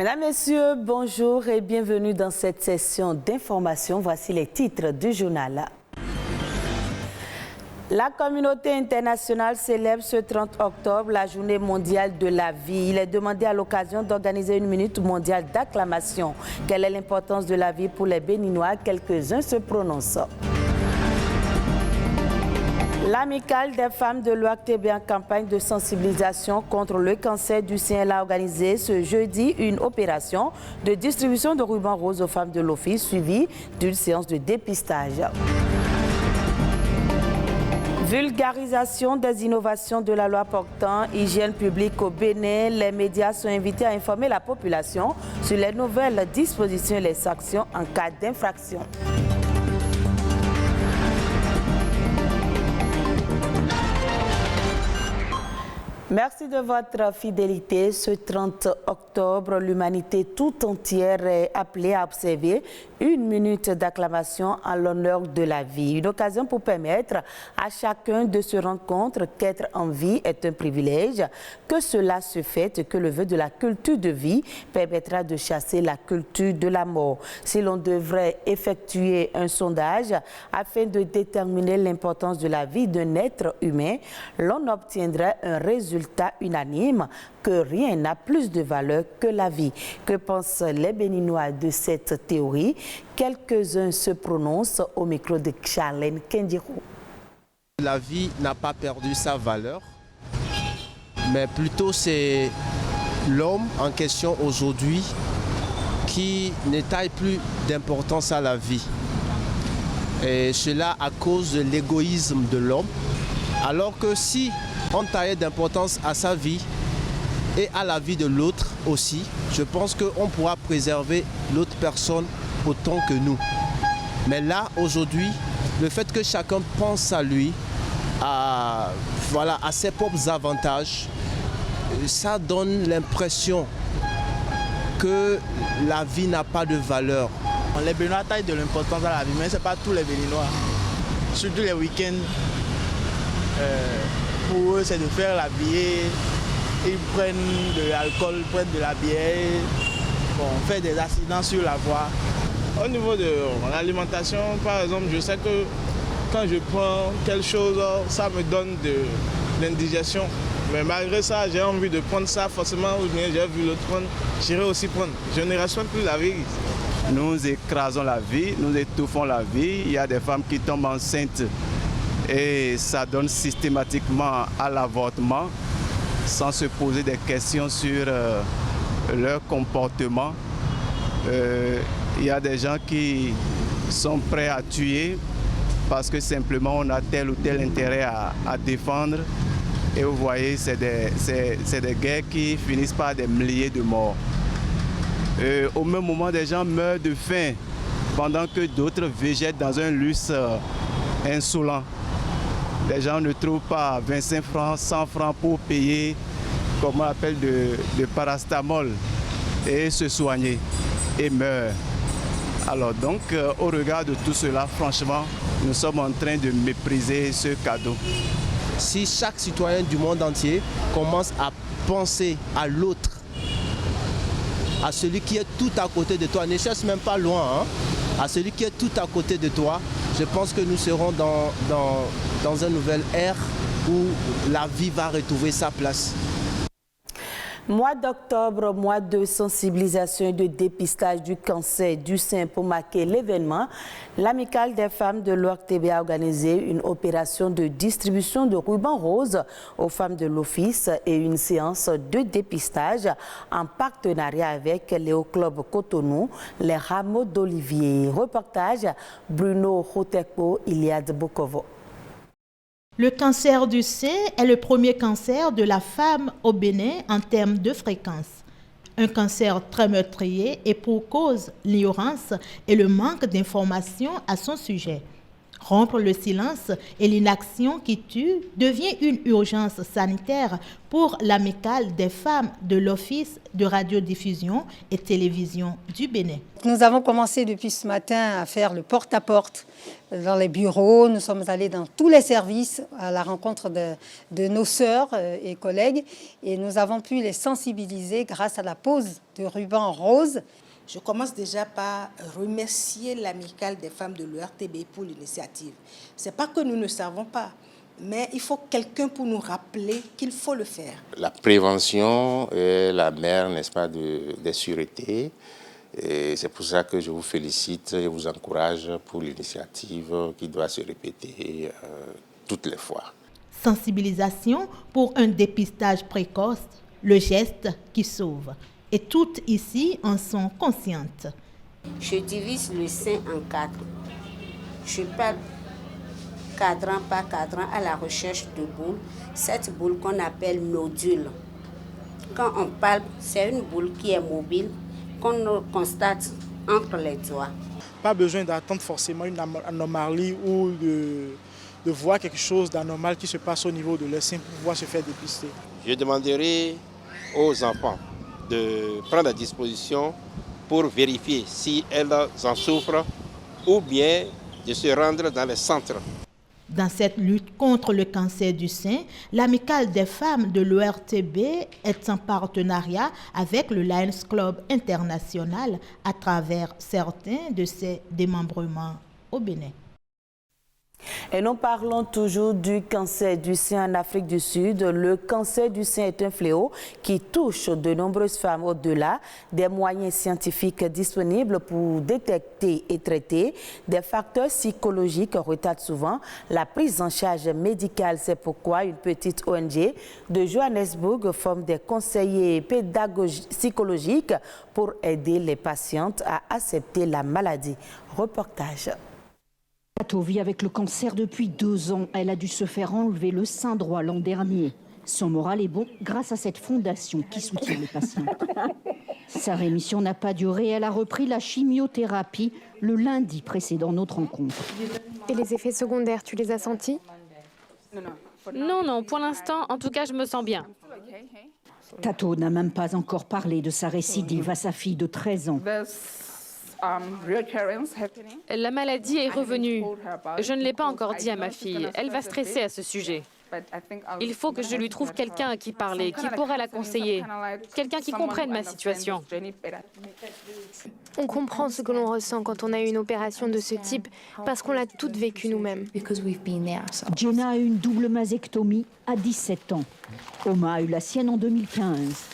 Mesdames, Messieurs, bonjour et bienvenue dans cette session d'information. Voici les titres du journal. La communauté internationale célèbre ce 30 octobre la journée mondiale de la vie. Il est demandé à l'occasion d'organiser une minute mondiale d'acclamation. Quelle est l'importance de la vie pour les Béninois? Quelques-uns se prononcent. L'Amicale des femmes de l'OACTB en campagne de sensibilisation contre le cancer du sein a organisé ce jeudi une opération de distribution de rubans roses aux femmes de l'Office suivie d'une séance de dépistage. Vulgarisation des innovations de la loi portant hygiène publique au Bénin. Les médias sont invités à informer la population sur les nouvelles dispositions et les sanctions en cas d'infraction. Merci de votre fidélité. Ce 30 octobre, l'humanité tout entière est appelée à observer une minute d'acclamation en l'honneur de la vie. Une occasion pour permettre à chacun de se rendre compte qu'être en vie est un privilège, que cela se fait, que le vœu de la culture de vie permettra de chasser la culture de la mort. Si l'on devrait effectuer un sondage afin de déterminer l'importance de la vie d'un être humain, l'on obtiendrait un résultat unanime que rien n'a plus de valeur que la vie. Que pensent les Béninois de cette théorie? Quelques-uns se prononcent au micro de Charlène Kendirou. La vie n'a pas perdu sa valeur, mais plutôt c'est l'homme en question aujourd'hui qui ne taille plus d'importance à la vie. Et cela à cause de l'égoïsme de l'homme. Alors que si on taillait d'importance à sa vie et à la vie de l'autre aussi, je pense qu'on pourra préserver l'autre personne autant que nous. Mais là, aujourd'hui, le fait que chacun pense à lui, à ses propres avantages, ça donne l'impression que la vie n'a pas de valeur. Les Béninois taillent de l'importance à la vie, mais ce n'est pas tous les Béninois. Surtout les week-ends, pour eux, c'est de faire la bière. Ils prennent de l'alcool, prennent de la bière, on fait des accidents sur la voie. Au niveau de l'alimentation, par exemple, je sais que quand je prends quelque chose, ça me donne de l'indigestion. Mais malgré ça, j'ai envie de prendre ça forcément, ou bien j'ai vu l'autre prendre, j'irai aussi prendre. Je ne respecte plus la vie. Nous écrasons la vie, nous étouffons la vie. Il y a des femmes qui tombent enceintes et ça donne systématiquement à l'avortement sans se poser des questions sur leur comportement. Il y a des gens qui sont prêts à tuer parce que simplement on a tel ou tel intérêt à défendre. Et vous voyez, c'est des guerres qui finissent par des milliers de morts. Au même moment, des gens meurent de faim pendant que d'autres végètent dans un luxe insolent. Les gens ne trouvent pas 25 francs, 100 francs pour payer, comme on appelle, de paracétamol et se soigner et meurent. Alors donc, au regard de tout cela, franchement, nous sommes en train de mépriser ce cadeau. Si chaque citoyen du monde entier commence à penser à l'autre, à celui qui est tout à côté de toi, ne cherche même pas loin, à celui qui est tout à côté de toi, je pense que nous serons dans un nouvel ère où la vie va retrouver sa place. Mois d'octobre, mois de sensibilisation et de dépistage du cancer du sein. Pour marquer l'événement, l'Amicale des femmes de l'OACTB a organisé une opération de distribution de rubans roses aux femmes de l'Office et une séance de dépistage en partenariat avec Léo Club Cotonou, les Rameaux d'Olivier. Reportage Bruno Roteco, Iliad Bokovo. Le cancer du sein est le premier cancer de la femme au Bénin en termes de fréquence. Un cancer très meurtrier et pour cause l'ignorance et le manque d'informations à son sujet. Rompre le silence et l'inaction qui tue devient une urgence sanitaire pour l'amicale des femmes de l'Office de radiodiffusion et télévision du Bénin. Nous avons commencé depuis ce matin à faire le porte-à-porte dans les bureaux. Nous sommes allés dans tous les services à la rencontre de nos sœurs et collègues et nous avons pu les sensibiliser grâce à la pose de ruban rose. Je commence déjà par remercier l'amicale des femmes de l'ERTB pour l'initiative. Ce n'est pas que nous ne savons pas, mais il faut quelqu'un pour nous rappeler qu'il faut le faire. La prévention est la mère, n'est-ce pas, des sûretés. Et c'est pour ça que je vous félicite et vous encourage pour l'initiative qui doit se répéter toutes les fois. Sensibilisation pour un dépistage précoce, le geste qui sauve. Et toutes ici en sont conscientes. Je divise le sein en 4. Je palpe cadran par cadran à la recherche de boules. Cette boule qu'on appelle nodule. Quand on palpe, c'est une boule qui est mobile qu'on constate entre les doigts. Pas besoin d'attendre forcément une anomalie ou de voir quelque chose d'anormal qui se passe au niveau de leur sein pour pouvoir se faire dépister. Je demanderai aux enfants de prendre la disposition pour vérifier si elles en souffrent ou bien de se rendre dans les centres. Dans cette lutte contre le cancer du sein, l'amicale des femmes de l'ORTB est en partenariat avec le Lions Club International à travers certains de ses démembrements au Bénin. Et nous parlons toujours du cancer du sein en Afrique du Sud. Le cancer du sein est un fléau qui touche de nombreuses femmes au-delà des moyens scientifiques disponibles pour détecter et traiter. Des facteurs psychologiques retardent souvent la prise en charge médicale. C'est pourquoi une petite ONG de Johannesburg forme des conseillers pédagogiques psychologiques pour aider les patientes à accepter la maladie. Reportage. Tato vit avec le cancer depuis 2 ans. Elle a dû se faire enlever le sein droit l'an dernier. Son moral est bon grâce à cette fondation qui soutient les patients. Sa rémission n'a pas duré. Elle a repris la chimiothérapie le lundi précédant notre rencontre. Et les effets secondaires, tu les as sentis? Non, pour l'instant, en tout cas, je me sens bien. Tato n'a même pas encore parlé de sa récidive à sa fille de 13 ans. La maladie est revenue. Je ne l'ai pas encore dit à ma fille. Elle va stresser à ce sujet. Il faut que je lui trouve quelqu'un à qui parler, qui pourra la conseiller, quelqu'un qui comprenne ma situation. On comprend ce que l'on ressent quand on a eu une opération de ce type, parce qu'on l'a toutes vécu nous-mêmes. Jenna a eu une double mastectomie à 17 ans. Oma a eu la sienne en 2015.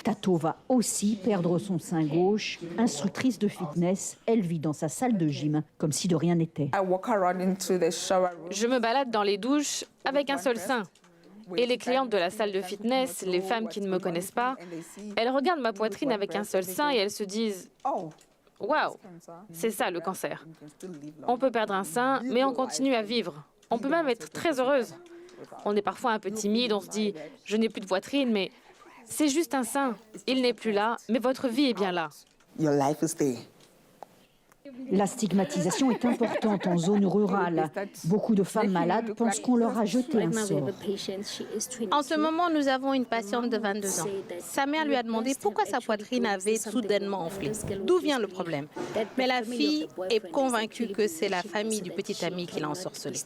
Tato va aussi perdre son sein gauche. Instructrice de fitness, elle vit dans sa salle de gym comme si de rien n'était. Je me balade dans les douches avec un seul sein. Et les clientes de la salle de fitness, les femmes qui ne me connaissent pas, elles regardent ma poitrine avec un seul sein et elles se disent « Waouh, c'est ça le cancer. On peut perdre un sein, mais on continue à vivre. On peut même être très heureuse. On est parfois un peu timide, on se dit « Je n'ai plus de poitrine, mais... » C'est juste un sein. Il n'est plus là, mais votre vie est bien là. La stigmatisation est importante en zone rurale. Beaucoup de femmes malades pensent qu'on leur a jeté un sort. En ce moment, nous avons une patiente de 22 ans. Sa mère lui a demandé pourquoi sa poitrine avait soudainement enflé. D'où vient le problème? Mais la fille est convaincue que c'est la famille du petit ami qui l'a ensorcelée.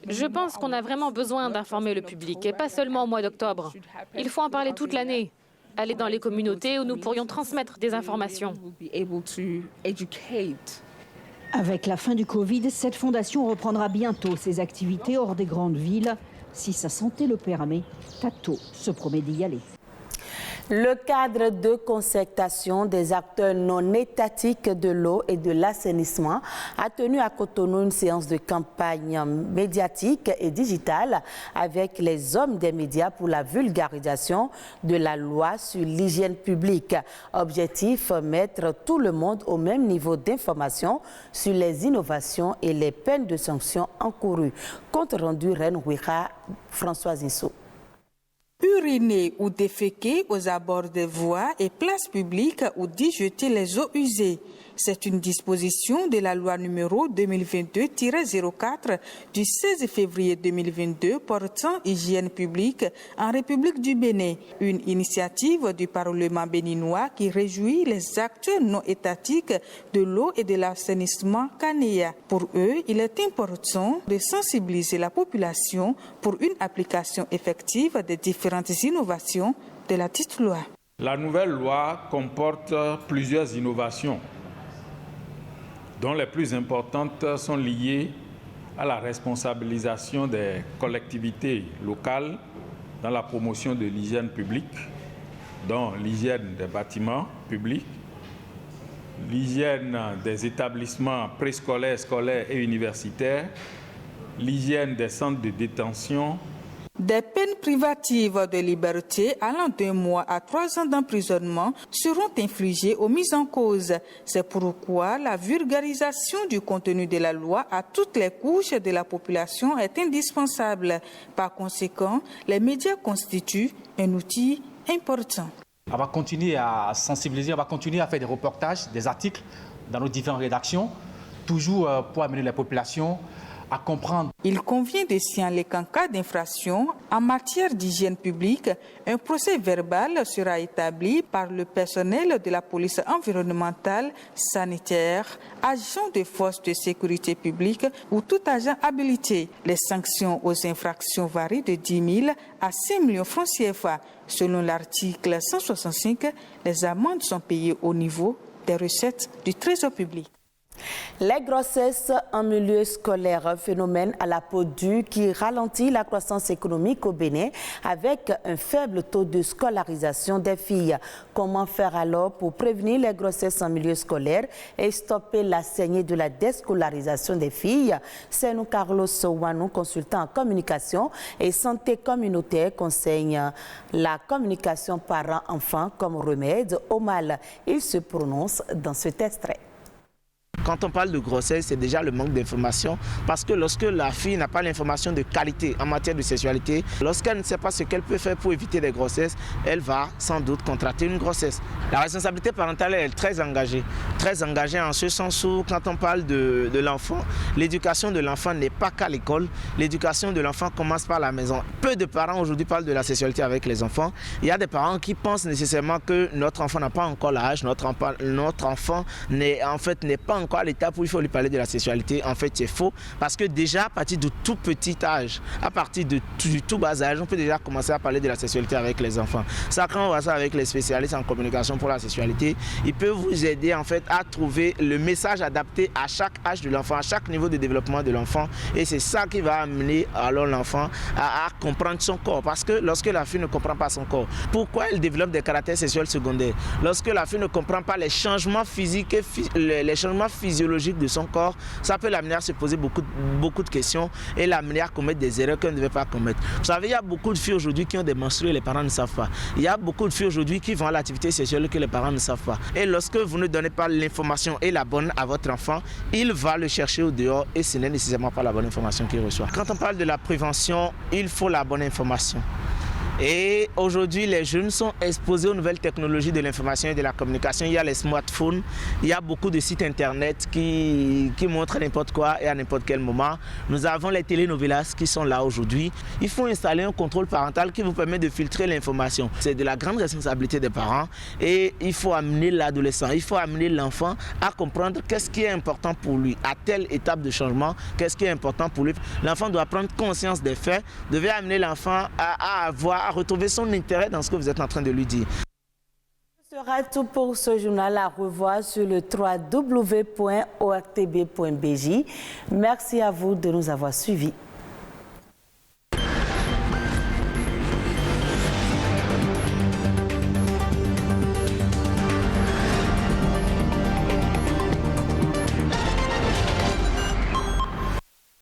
Je pense qu'on a vraiment besoin d'informer le public, et pas seulement au mois d'octobre. Il faut en parler toute l'année. Aller dans les communautés où nous pourrions transmettre des informations. Avec la fin du Covid, cette fondation reprendra bientôt ses activités hors des grandes villes. Si sa santé le permet, Tato se promet d'y aller. Le cadre de concertation des acteurs non étatiques de l'eau et de l'assainissement a tenu à Cotonou une séance de campagne médiatique et digitale avec les hommes des médias pour la vulgarisation de la loi sur l'hygiène publique. Objectif, mettre tout le monde au même niveau d'information sur les innovations et les peines de sanctions encourues. Compte rendu Reine Ouira, Françoise Issou. Uriner ou déféquer aux abords des voies et places publiques ou d'y jeter les eaux usées. C'est une disposition de la loi numéro 2022-04 du 16 février 2022 portant hygiène publique en République du Bénin. Une initiative du Parlement béninois qui réjouit les acteurs non étatiques de l'eau et de l'assainissement CANEA. Pour eux, il est important de sensibiliser la population pour une application effective des différentes innovations de la dite loi. La nouvelle loi comporte plusieurs innovations, dont les plus importantes sont liées à la responsabilisation des collectivités locales dans la promotion de l'hygiène publique, dont l'hygiène des bâtiments publics, l'hygiène des établissements préscolaires, scolaires et universitaires, l'hygiène des centres de détention. Des peines privatives de liberté allant d'1 mois à 3 ans d'emprisonnement seront infligées aux mises en cause. C'est pourquoi la vulgarisation du contenu de la loi à toutes les couches de la population est indispensable. Par conséquent, les médias constituent un outil important. On va continuer à sensibiliser, on va continuer à faire des reportages, des articles dans nos différentes rédactions, toujours pour amener la population à comprendre. Il convient de signaler qu'en cas d'infraction en matière d'hygiène publique, un procès verbal sera établi par le personnel de la police environnementale, sanitaire, agent de forces de sécurité publique ou tout agent habilité. Les sanctions aux infractions varient de 10 000 à 5 millions francs CFA. Selon l'article 165, les amendes sont payées au niveau des recettes du Trésor public. Les grossesses en milieu scolaire, phénomène à la peau dure qui ralentit la croissance économique au Bénin avec un faible taux de scolarisation des filles. Comment faire alors pour prévenir les grossesses en milieu scolaire et stopper la saignée de la déscolarisation des filles? C'est nous Carlos Wanou, consultant en communication et santé communautaire, conseille la communication parents-enfants comme remède au mal. Il se prononce dans cet extrait. Quand on parle de grossesse, c'est déjà le manque d'information parce que lorsque la fille n'a pas l'information de qualité en matière de sexualité, lorsqu'elle ne sait pas ce qu'elle peut faire pour éviter des grossesses, elle va sans doute contracter une grossesse. La responsabilité parentale est très engagée en ce sens où quand on parle de l'enfant, l'éducation de l'enfant n'est pas qu'à l'école, l'éducation de l'enfant commence par la maison. Peu de parents aujourd'hui parlent de la sexualité avec les enfants. Il y a des parents qui pensent nécessairement que notre enfant n'a pas encore l'âge, notre enfant n'est pas encore à l'étape où il faut lui parler de la sexualité. En fait, c'est faux parce que déjà à partir de tout petit âge, à partir du tout bas âge, on peut déjà commencer à parler de la sexualité avec les enfants. Ça, quand on voit ça avec les spécialistes en communication pour la sexualité, ils peuvent vous aider en fait à trouver le message adapté à chaque âge de l'enfant, à chaque niveau de développement de l'enfant. Et c'est ça qui va amener alors l'enfant à comprendre son corps. Parce que lorsque la fille ne comprend pas son corps, pourquoi elle développe des caractères sexuels secondaires? Lorsque la fille ne comprend pas les changements physiques et les changements physiologique de son corps, ça peut l'amener à se poser beaucoup de questions et l'amener à commettre des erreurs qu'elle ne devait pas commettre. Vous savez, il y a beaucoup de filles aujourd'hui qui ont des menstrues et les parents ne savent pas. Il y a beaucoup de filles aujourd'hui qui vont à l'activité sexuelle que les parents ne savent pas. Et lorsque vous ne donnez pas l'information et la bonne à votre enfant, il va le chercher au dehors et ce n'est nécessairement pas la bonne information qu'il reçoit. Quand on parle de la prévention, il faut la bonne information. Et aujourd'hui, les jeunes sont exposés aux nouvelles technologies de l'information et de la communication. Il y a les smartphones, il y a beaucoup de sites internet qui montrent n'importe quoi et à n'importe quel moment. Nous avons les telenovelas qui sont là aujourd'hui. Il faut installer un contrôle parental qui vous permet de filtrer l'information. C'est de la grande responsabilité des parents et il faut amener l'adolescent, il faut amener l'enfant à comprendre qu'est-ce qui est important pour lui. À telle étape de changement, qu'est-ce qui est important pour lui. L'enfant doit prendre conscience des faits, devait amener l'enfant à retrouver son intérêt dans ce que vous êtes en train de lui dire. Ce sera tout pour ce journal à revoir sur le www.ortb.bj. Merci à vous de nous avoir suivis.